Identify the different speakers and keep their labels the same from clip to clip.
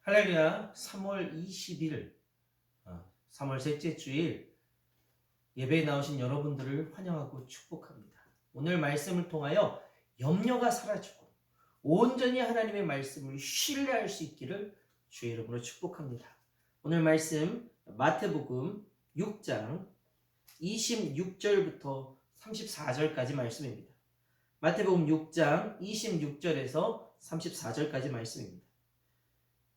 Speaker 1: 할렐루야. 3월 20일 3월 셋째 주일 예배에 나오신 여러분들을 환영하고 축복합니다. 오늘 말씀을 통하여 염려가 사라지고 온전히 하나님의 말씀을 신뢰할 수 있기를 주의 이름으로 축복합니다. 오늘 말씀 마태복음 6장 26절부터 34절까지 말씀입니다. 마태복음 6장 26절에서 34절까지 말씀입니다.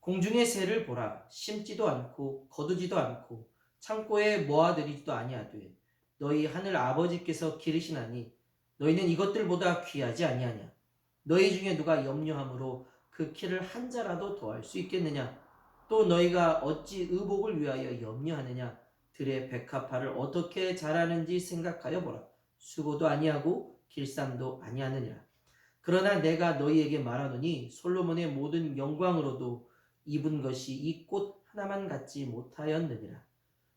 Speaker 1: 공중의 새를 보라. 심지도 않고 거두지도 않고 창고에 모아들이지도 아니하되 너희 하늘 아버지께서 기르시나니 너희는 이것들보다 귀하지 아니하냐. 너희 중에 누가 염려함으로 그 키를 한 자라도 더할 수 있겠느냐. 또 너희가 어찌 의복을 위하여 염려하느냐. 들의 백합화를 어떻게 자라는지 생각하여 보라. 수고도 아니하고 길쌈도 아니하느니라. 그러나 내가 너희에게 말하노니 솔로몬의 모든 영광으로도 입은 것이 이 꽃 하나만 갖지 못하였느니라.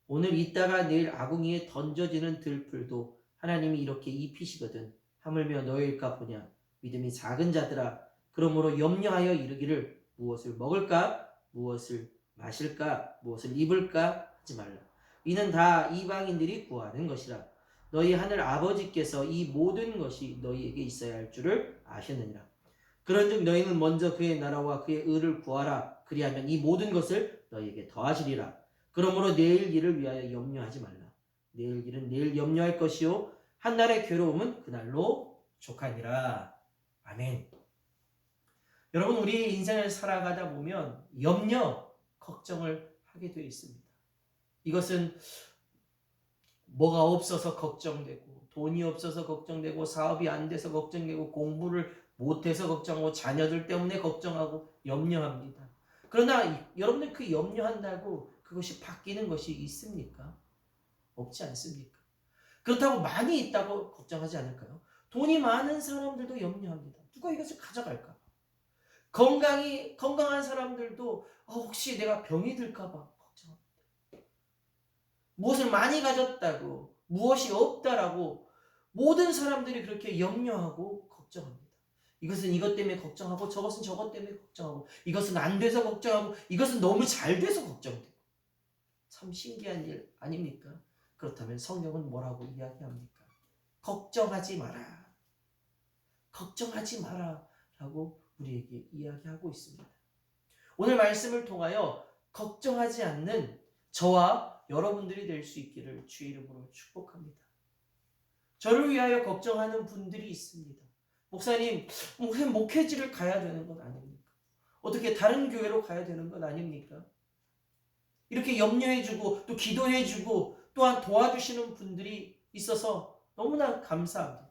Speaker 1: 오늘 있다가 내일 아궁이에 던져지는 들풀도 하나님이 이렇게 입히시거든. 하물며 너희일까 보냐. 믿음이 작은 자들아. 그러므로 염려하여 이르기를 무엇을 먹을까, 무엇을 마실까, 무엇을 입을까 하지 말라. 이는 다 이방인들이 구하는 것이라. 너희 하늘 아버지께서 이 모든 것이 너희에게 있어야 할 줄을 아셨느니라. 그런즉 너희는 먼저 그의 나라와 그의 의를 구하라. 그리하면 이 모든 것을 너희에게 더하시리라. 그러므로 내일 일을 위하여 염려하지 말라. 내일 일은 내일 염려할 것이요 한날의 괴로움은 그날로 족하니라. 아멘. 여러분, 우리 인생을 살아가다 보면 염려, 걱정을 하게 되어 있습니다. 이것은 뭐가 없어서 걱정되고, 돈이 없어서 걱정되고, 사업이 안 돼서 걱정되고, 공부를 못해서 걱정하고, 자녀들 때문에 걱정하고 염려합니다. 그러나 여러분들 그 염려한다고 그것이 바뀌는 것이 있습니까? 없지 않습니까? 그렇다고 많이 있다고 걱정하지 않을까요? 돈이 많은 사람들도 염려합니다. 누가 이것을 가져갈까? 건강한 사람들도 혹시 내가 병이 들까 봐 걱정합니다. 무엇을 많이 가졌다고, 무엇이 없다라고 모든 사람들이 그렇게 염려하고 걱정합니다. 이것은 이것 때문에 걱정하고, 저것은 저것 때문에 걱정하고, 이것은 안 돼서 걱정하고, 이것은 너무 잘 돼서 걱정되고. 참 신기한 일 아닙니까? 그렇다면 성경은 뭐라고 이야기합니까? 걱정하지 마라. 걱정하지 마라 라고 우리에게 이야기하고 있습니다. 오늘 말씀을 통하여 걱정하지 않는 저와 여러분들이 될 수 있기를 주의 이름으로 축복합니다. 저를 위하여 걱정하는 분들이 있습니다. 목사님, 목회지를 가야 되는 건 아닙니까? 어떻게 다른 교회로 가야 되는 건 아닙니까? 이렇게 염려해주고 또 기도해주고 또한 도와주시는 분들이 있어서 너무나 감사합니다.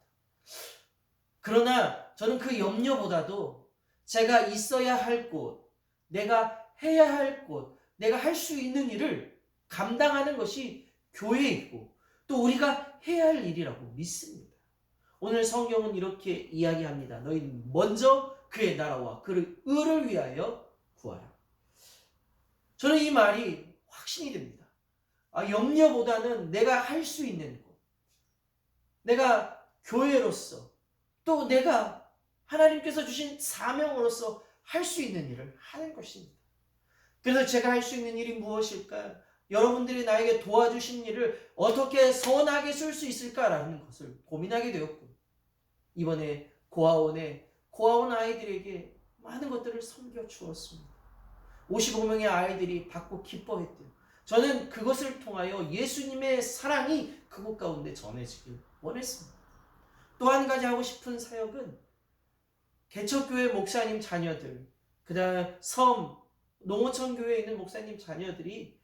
Speaker 1: 그러나 저는 그 염려보다도 제가 있어야 할 곳, 내가 해야 할 곳, 내가 할 수 있는 일을 감당하는 것이 교회이고 또 우리가 해야 할 일이라고 믿습니다. 오늘 성경은 이렇게 이야기합니다. 너희는 먼저 그의 나라와 그의 의를 위하여 구하라. 저는 이 말이 확신이 됩니다. 염려보다는 내가 할 수 있는 곳, 내가 교회로서 또 내가 하나님께서 주신 사명으로서 할 수 있는 일을 하는 것입니다. 그래서 제가 할 수 있는 일이 무엇일까요? 여러분들이 나에게 도와주신 일을 어떻게 선하게 쓸 수 있을까라는 것을 고민하게 되었고, 이번에 고아원 아이들에게 많은 것들을 섬겨 주었습니다. 55명의 아이들이 받고 기뻐했대요. 저는 그것을 통하여 예수님의 사랑이 그곳 가운데 전해지길 원했습니다. 또 한 가지 하고 싶은 사역은 개척교회 목사님 자녀들, 그 다음 농어촌 교회에 있는 목사님 자녀들이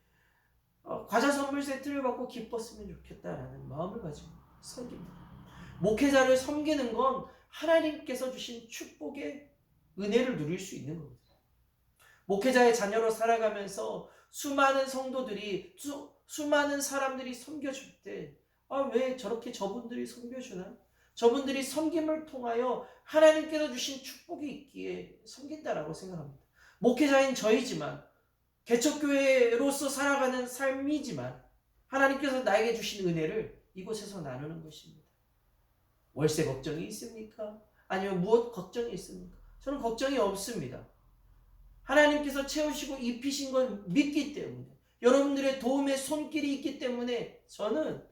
Speaker 1: 과자 선물 세트를 받고 기뻤으면 좋겠다라는 마음을 가지고 섬깁니다. 목회자를 섬기는 건 하나님께서 주신 축복의 은혜를 누릴 수 있는 겁니다. 목회자의 자녀로 살아가면서 수많은 성도들이 수많은 사람들이 섬겨줄 때 왜 저렇게 저분들이 섬겨주나? 저분들이 섬김을 통하여 하나님께서 주신 축복이 있기에 섬긴다라고 생각합니다. 목회자인 저이지만 개척교회로서 살아가는 삶이지만 하나님께서 나에게 주신 은혜를 이곳에서 나누는 것입니다. 월세 걱정이 있습니까? 아니면 무엇 걱정이 있습니까? 저는 걱정이 없습니다. 하나님께서 채우시고 입히신 걸 믿기 때문에, 여러분들의 도움의 손길이 있기 때문에 저는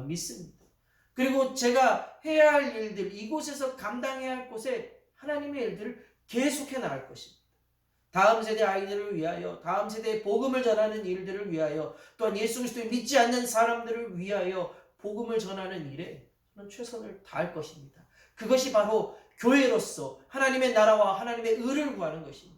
Speaker 1: 믿습니다. 그리고 제가 해야 할 일들, 이곳에서 감당해야 할 곳에 하나님의 일들을 계속해 나갈 것입니다. 다음 세대 아이들을 위하여, 다음 세대에 복음을 전하는 일들을 위하여, 또한 예수 그리스도를 믿지 않는 사람들을 위하여 복음을 전하는 일에 저는 최선을 다할 것입니다. 그것이 바로 교회로서 하나님의 나라와 하나님의 의를 구하는 것입니다.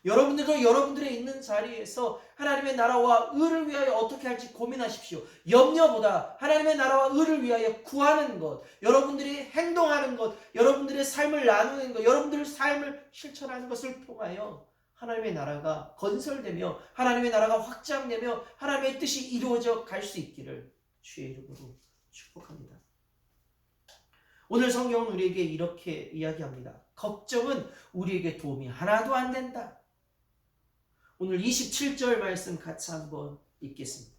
Speaker 1: 여러분들도 여러분들의 있는 자리에서 하나님의 나라와 의를 위하여 어떻게 할지 고민하십시오. 염려보다 하나님의 나라와 의를 위하여 구하는 것, 여러분들이 행동하는 것, 여러분들의 삶을 나누는 것, 여러분들의 삶을 실천하는 것을 통하여 하나님의 나라가 건설되며 하나님의 나라가 확장되며 하나님의 뜻이 이루어져 갈 수 있기를 주의 이름으로 축복합니다. 오늘 성경은 우리에게 이렇게 이야기합니다. 걱정은 우리에게 도움이 하나도 안 된다. 오늘 27절 말씀 같이 한번 읽겠습니다.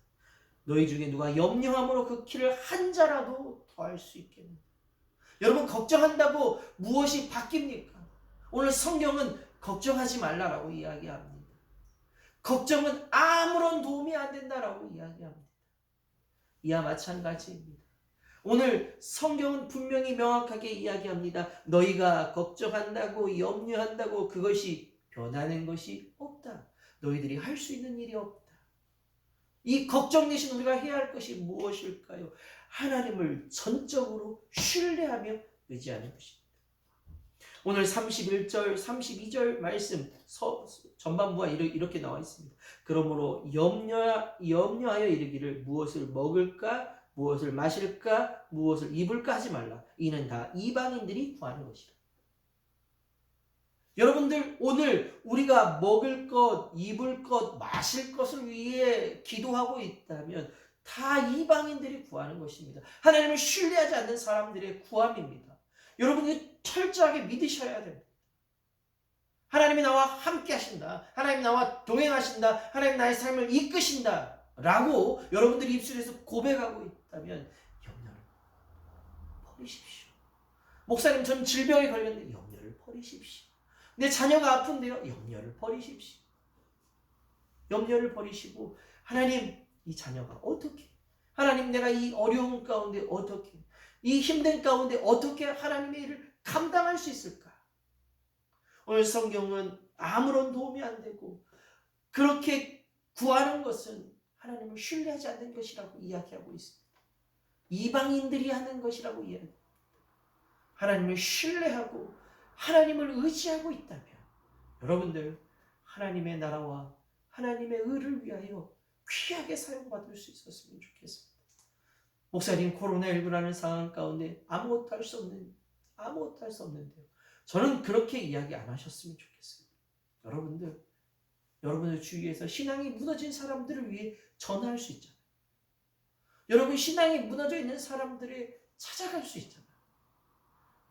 Speaker 1: 너희 중에 누가 염려함으로 그 키를 한 자라도 더할 수 있겠느냐. 여러분, 걱정한다고 무엇이 바뀝니까? 오늘 성경은 걱정하지 말라라고 이야기합니다. 걱정은 아무런 도움이 안 된다라고 이야기합니다. 이와 마찬가지입니다. 오늘 성경은 분명히 명확하게 이야기합니다. 너희가 걱정한다고 염려한다고 그것이 변하는 것이 없다. 너희들이 할 수 있는 일이 없다. 이 걱정 대신 우리가 해야 할 것이 무엇일까요? 하나님을 전적으로 신뢰하며 의지하는 것입니다. 오늘 31절, 32절 말씀 전반부가 이렇게 나와 있습니다. 그러므로 염려하여 이르기를 무엇을 먹을까, 무엇을 마실까, 무엇을 입을까 하지 말라. 이는 다 이방인들이 구하는 것이라. 여러분들, 오늘 우리가 먹을 것, 입을 것, 마실 것을 위해 기도하고 있다면 다 이방인들이 구하는 것입니다. 하나님을 신뢰하지 않는 사람들의 구함입니다. 여러분이 철저하게 믿으셔야 됩니다. 하나님이 나와 함께 하신다. 하나님 나와 동행하신다. 하나님 나의 삶을 이끄신다. 라고 여러분들이 입술에서 고백하고 있다면 염려를 버리십시오. 목사님, 전 질병에 걸렸는데 염려를 버리십시오. 내 자녀가 아픈데요, 염려를 버리십시오. 염려를 버리시고, 하나님, 이 자녀가 어떻게, 하나님, 내가 이 어려움 가운데 어떻게, 이 힘든 가운데 어떻게 하나님의 일을 감당할 수 있을까? 오늘 성경은 아무런 도움이 안 되고 그렇게 구하는 것은 하나님을 신뢰하지 않는 것이라고 이야기하고 있습니다. 이방인들이 하는 것이라고 이야기합니다. 하나님을 신뢰하고 하나님을 의지하고 있다면 여러분들 하나님의 나라와 하나님의 의를 위하여 귀하게 사용받을 수 있었으면 좋겠습니다. 목사님, 코로나19라는 상황 가운데 아무것도 할 수 없는데요. 저는 그렇게 이야기 안 하셨으면 좋겠어요. 여러분들 주위에서 신앙이 무너진 사람들을 위해 전화할 수 있잖아요. 여러분, 신앙이 무너져 있는 사람들을 찾아갈 수 있잖아요.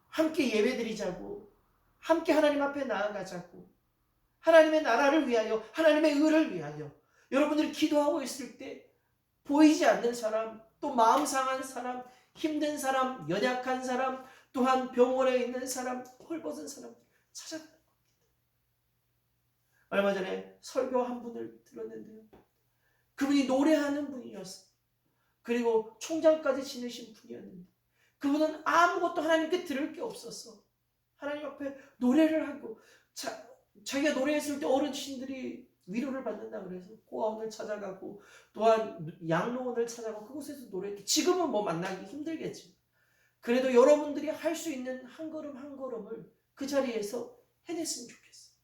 Speaker 1: 함께 예배드리자고, 함께 하나님 앞에 나아가자고, 하나님의 나라를 위하여, 하나님의 의를 위하여 여러분들이 기도하고 있을 때 보이지 않는 사람, 또 마음 상한 사람, 힘든 사람, 연약한 사람, 또한 병원에 있는 사람, 헐벗은 사람 찾아가는 겁니다. 얼마 전에 설교 한 분을 들었는데요. 그분이 노래하는 분이었어요. 그리고 총장까지 지내신 분이었는데 그분은 아무것도 하나님께 들을 게 없었어. 하나님 앞에 노래를 하고 자기가 노래했을 때 어르신들이 위로를 받는다 그래서 고아원을 찾아가고 또한 양로원을 찾아가고 그곳에서 노래했고, 지금은 뭐 만나기 힘들겠지만 그래도 여러분들이 할 수 있는 한 걸음 한 걸음을 그 자리에서 해냈으면 좋겠어요.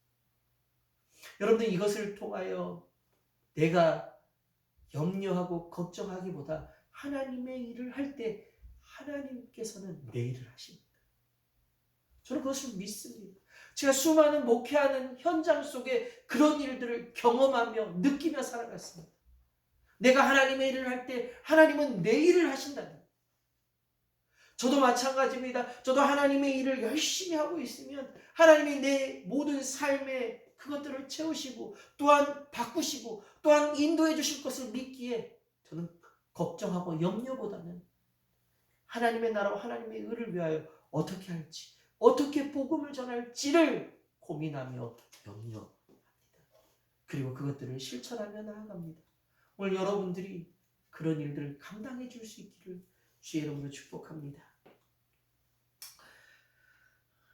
Speaker 1: 여러분들, 이것을 통하여 내가 염려하고 걱정하기보다 하나님의 일을 할 때 하나님께서는 내 일을 하십니다. 저는 그것을 믿습니다. 제가 수많은 목회하는 현장 속에 그런 일들을 경험하며 느끼며 살아갔습니다. 내가 하나님의 일을 할 때 하나님은 내 일을 하신다는. 저도 마찬가지입니다. 저도 하나님의 일을 열심히 하고 있으면 하나님이 내 모든 삶에 그것들을 채우시고 또한 바꾸시고 또한 인도해 주실 것을 믿기에 저는 걱정하고 염려보다는 하나님의 나라와 하나님의 의를 위하여 어떻게 할지, 어떻게 복음을 전할지를 고민하며 염려합니다. 그리고 그것들을 실천하며 나아갑니다. 오늘 여러분들이 그런 일들을 감당해 줄 수 있기를 주의 이름으로 축복합니다.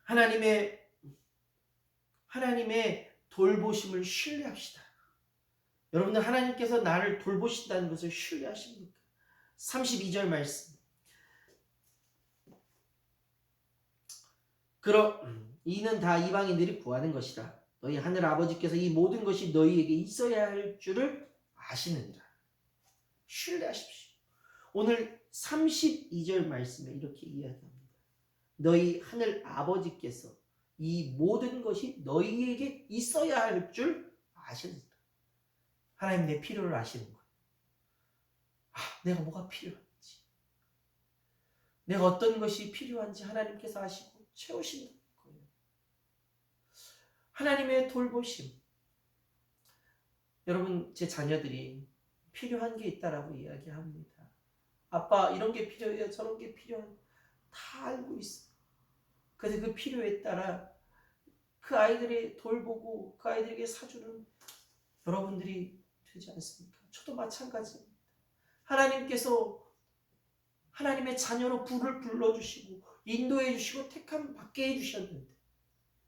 Speaker 1: 하나님의 돌보심을 신뢰합시다. 여러분들 하나님께서 나를 돌보신다는 것을 신뢰하십니까? 32절 말씀. 이는 다 이방인들이 구하는 것이라. 너희 하늘 아버지께서 이 모든 것이 너희에게 있어야 할 줄을 아시느니라. 신뢰하십시오. 오늘 32절 말씀에 이렇게 이야기합니다. 너희 하늘 아버지께서 이 모든 것이 너희에게 있어야 할 줄 아시느니라. 하나님 내 필요를 아시는 거예요. 내가 뭐가 필요한지, 내가 어떤 것이 필요한지 하나님께서 아시고 채우시는 거예요. 하나님의 돌보심. 여러분, 제 자녀들이 필요한 게 있다라고 이야기합니다. 아빠 이런 게 필요해요, 저런 게 필요해요. 다 알고 있어요. 그래서 그 필요에 따라 그 아이들이 돌보고 그 아이들에게 사주는 여러분들이 되지 않습니까? 저도 마찬가지입니다. 하나님께서 하나님의 자녀로 불을 불러주시고 인도해 주시고 택함 받게 해주셨는데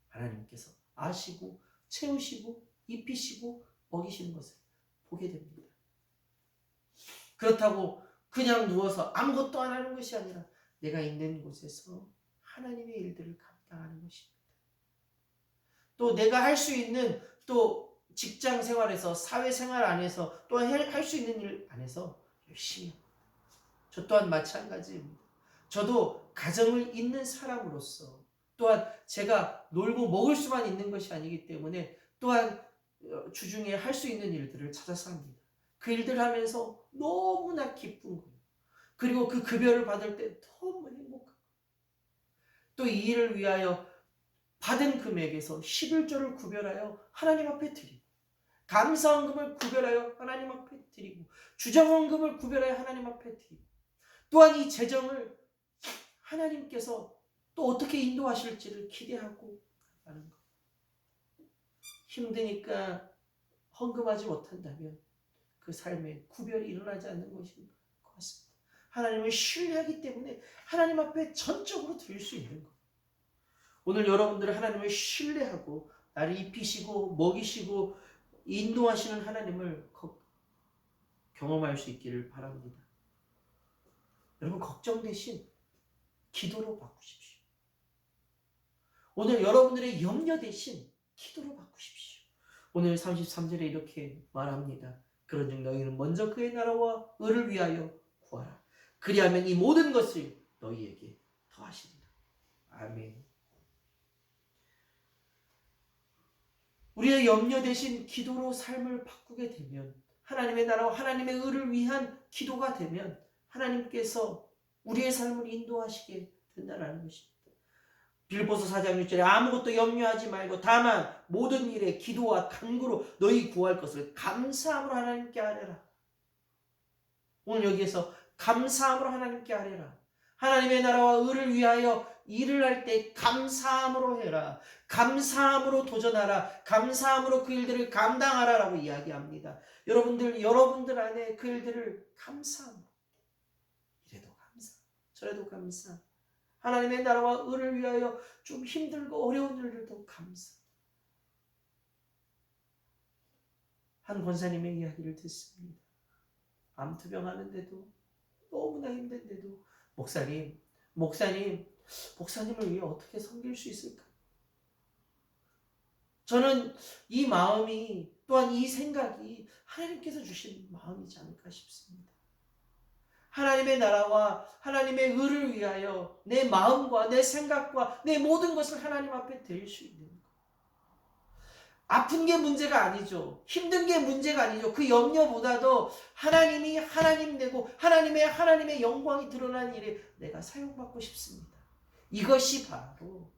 Speaker 1: 하나님께서 아시고 채우시고 입히시고 먹이시는 것을 보게 됩니다. 그렇다고 그냥 누워서 아무것도 안 하는 것이 아니라 내가 있는 곳에서 하나님의 일들을 감당하는 것입니다. 또 내가 할 수 있는 또 직장 생활에서 사회생활 안에서 또 할 수 있는 일 안에서 열심히 합니다. 저 또한 마찬가지입니다. 저도 가정을 잇는 사람으로서 또한 제가 놀고 먹을 수만 있는 것이 아니기 때문에 또한 주중에 할 수 있는 일들을 찾아서 합니다. 그 일들 하면서 너무나 기쁜 거예요. 그리고 그 급여를 받을 때 너무 행복하고 또 이 일을 위하여 받은 금액에서 11조를 구별하여 하나님 앞에 드리고 감사헌금을 구별하여 하나님 앞에 드리고 주정헌금을 구별하여 하나님 앞에 드리고 또한 이 재정을 하나님께서 또 어떻게 인도하실지를 기대하고 하는 것. 힘드니까 헌금하지 못한다면 그 삶에 구별이 일어나지 않는 것인 것 같습니다. 하나님을 신뢰하기 때문에 하나님 앞에 전적으로 드릴 수 있는 것. 오늘 여러분들은 하나님을 신뢰하고 나를 입히시고 먹이시고 인도하시는 하나님을 경험할 수 있기를 바랍니다. 여러분 걱정 대신 기도로 바꾸십시오. 오늘 여러분들의 염려 대신 기도로 바꾸십시오. 오늘 33절에 이렇게 말합니다. 그런즉 너희는 먼저 그의 나라와 의를 위하여 구하라. 그리하면 이 모든 것을 너희에게 더하시리라. 아멘. 우리의 염려 대신 기도로 삶을 바꾸게 되면 하나님의 나라와 하나님의 의를 위한 기도가 되면 하나님께서 우리의 삶을 인도하시게 된다는 것입니다. 빌보서 4장 6절에 아무것도 염려하지 말고 다만 모든 일에 기도와 간구로 너희 구할 것을 감사함으로 하나님께 아뢰라. 오늘 여기에서 감사함으로 하나님께 아뢰라. 하나님의 나라와 의를 위하여 일을 할 때 감사함으로 해라. 감사함으로 도전하라. 감사함으로 그 일들을 감당하라라고 이야기합니다. 여러분들 안에 그 일들을 감사함으로. 이래도 감사, 저래도 감사. 하나님의 나라와 의를 위하여 좀 힘들고 어려운 일들도 감사. 한 권사님의 이야기를 듣습니다. 암투병 하는데도 너무나 힘든데도 목사님을 위해 어떻게 섬길 수 있을까? 저는 이 마음이 또한 이 생각이 하나님께서 주신 마음이지 않을까 싶습니다. 하나님의 나라와 하나님의 의를 위하여 내 마음과 내 생각과 내 모든 것을 하나님 앞에 드릴 수 있는 것. 아픈 게 문제가 아니죠. 힘든 게 문제가 아니죠. 그 염려보다도 하나님이 하나님 되고 하나님의 영광이 드러난 일에 내가 사용받고 싶습니다. 이것이 바로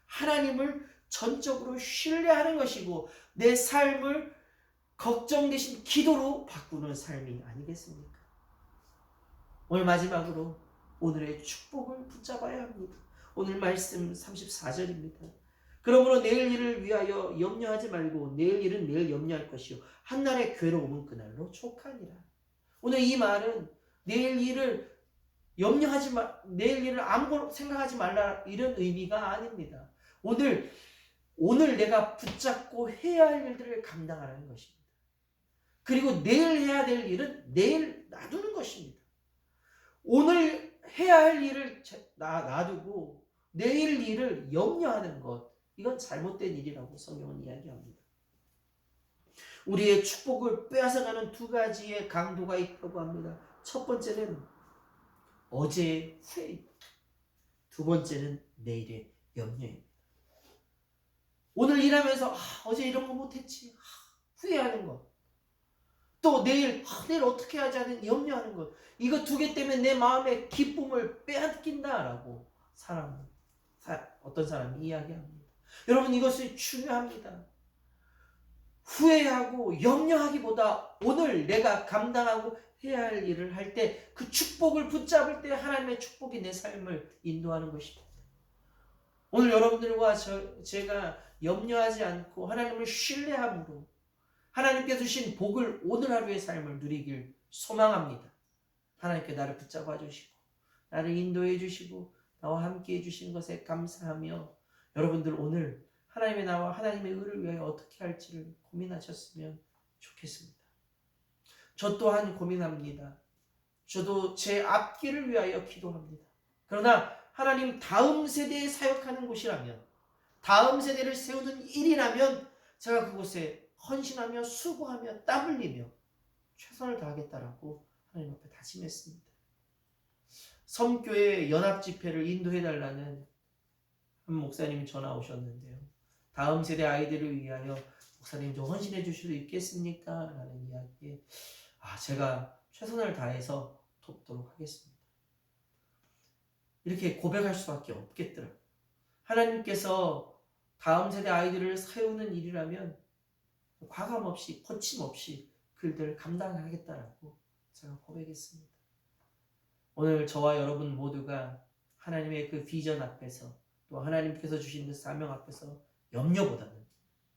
Speaker 1: 하나님을 전적으로 신뢰하는 것이고 내 삶을 걱정 대신 기도로 바꾸는 삶이 아니겠습니까? 오늘 마지막으로 오늘의 축복을 붙잡아야 합니다. 오늘 말씀 34절입니다. 그러므로 내일 일을 위하여 염려하지 말고 내일 일은 내일 염려할 것이요 한날의 괴로움은 그날로 족하니라. 오늘 이 말은 내일 일을 내일 일을 아무것도 생각하지 말라 이런 의미가 아닙니다. 오늘 내가 붙잡고 해야 할 일들을 감당하라는 것입니다. 그리고 내일 해야 될 일은 내일 놔두는 것입니다. 오늘 해야 할 일을 놔두고 내일 일을 염려하는 것, 이건 잘못된 일이라고 성경은 이야기합니다. 우리의 축복을 빼앗아가는 두 가지의 강도가 있다고 합니다. 첫 번째는 어제의 후회입니다. 두 번째는 내일의 염려입니다. 오늘 일하면서 어제 이런 거 못했지 후회하는 것, 또 내일 어떻게 하지 하는 염려하는 것, 이거 두 개 때문에 내 마음의 기쁨을 빼앗긴다라고 어떤 사람이 이야기합니다. 여러분, 이것이 중요합니다. 후회하고 염려하기보다 오늘 내가 감당하고 해야 할 일을 할 때 그 축복을 붙잡을 때 하나님의 축복이 내 삶을 인도하는 것입니다. 오늘 여러분들과 제가 염려하지 않고 하나님을 신뢰함으로 하나님께 주신 복을 오늘 하루의 삶을 누리길 소망합니다. 하나님께 나를 붙잡아 주시고 나를 인도해 주시고 나와 함께 해주시는 것에 감사하며 여러분들 오늘 하나님의 나와 하나님의 의를 위하여 어떻게 할지를 고민하셨으면 좋겠습니다. 저 또한 고민합니다. 저도 제 앞길을 위하여 기도합니다. 그러나 하나님 다음 세대에 사역하는 곳이라면, 다음 세대를 세우는 일이라면 제가 그곳에 헌신하며 수고하며 땀 흘리며 최선을 다하겠다라고 하나님 앞에 다짐했습니다. 섬교회 연합집회를 인도해달라는 한 목사님이 전화 오셨는데요. 다음 세대 아이들을 위하여 목사님 좀 헌신해 주실 수 있겠습니까? 라는 이야기에 제가 최선을 다해서 돕도록 하겠습니다. 이렇게 고백할 수밖에 없겠더라고요. 하나님께서 다음 세대 아이들을 세우는 일이라면 과감 없이 거침없이 그들을 감당하겠다라고 제가 고백했습니다. 오늘 저와 여러분 모두가 하나님의 그 비전 앞에서 또 하나님께서 주신 그 사명 앞에서 염려보다는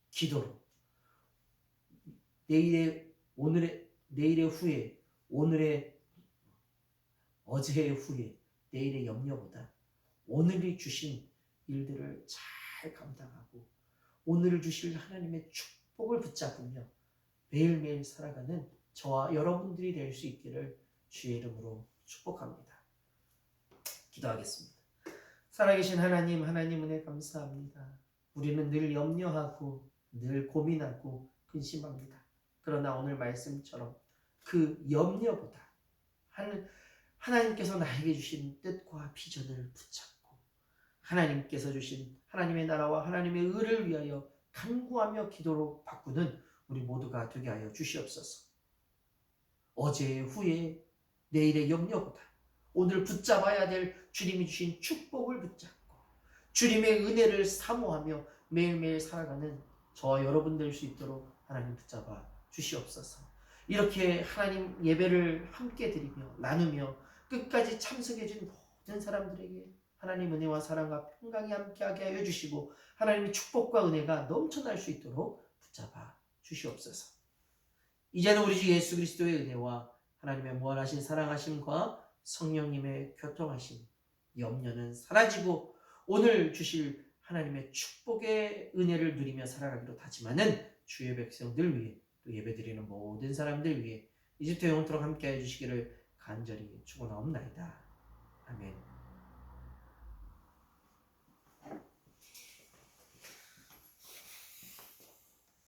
Speaker 1: 기도로 내일의 후회, 어제의 후회, 내일의 염려보다 오늘이 주신 일들을 잘 감당하고 오늘을 주실 하나님의 축복을 붙잡으며 매일매일 살아가는 저와 여러분들이 될 수 있기를 주의 이름으로 축복합니다. 기도하겠습니다. 살아계신 하나님 은혜 감사합니다. 우리는 늘 염려하고 늘 고민하고 근심합니다. 그러나 오늘 말씀처럼 그 염려보다 하나님께서 나에게 주신 뜻과 비전을 붙잡고 하나님께서 주신 하나님의 나라와 하나님의 의를 위하여 간구하며 기도로 바꾸는 우리 모두가 되게 하여 주시옵소서. 어제의 후회, 내일의 염려보다 오늘 붙잡아야 될 주님이 주신 축복을 붙잡고 주님의 은혜를 사모하며 매일매일 살아가는 저와 여러분 될 수 있도록 하나님 붙잡아 주시옵소서. 이렇게 하나님 예배를 함께 드리며 나누며 끝까지 참석해 준 모든 사람들에게 하나님 은혜와 사랑과 평강이 함께하게 하여 주시고 하나님의 축복과 은혜가 넘쳐날 수 있도록 붙잡아 주시옵소서. 이제는 우리 주 예수 그리스도의 은혜와 하나님의 무한하신 사랑하심과 성령님의 교통하심, 염려는 사라지고 오늘 주실 하나님의 축복의 은혜를 누리며 살아가기로 다짐하는 주의 백성들 위해 또 예배드리는 모든 사람들 위해 이집트 영원토록 함께해 주시기를 간절히 축원하옵나이다. 아멘.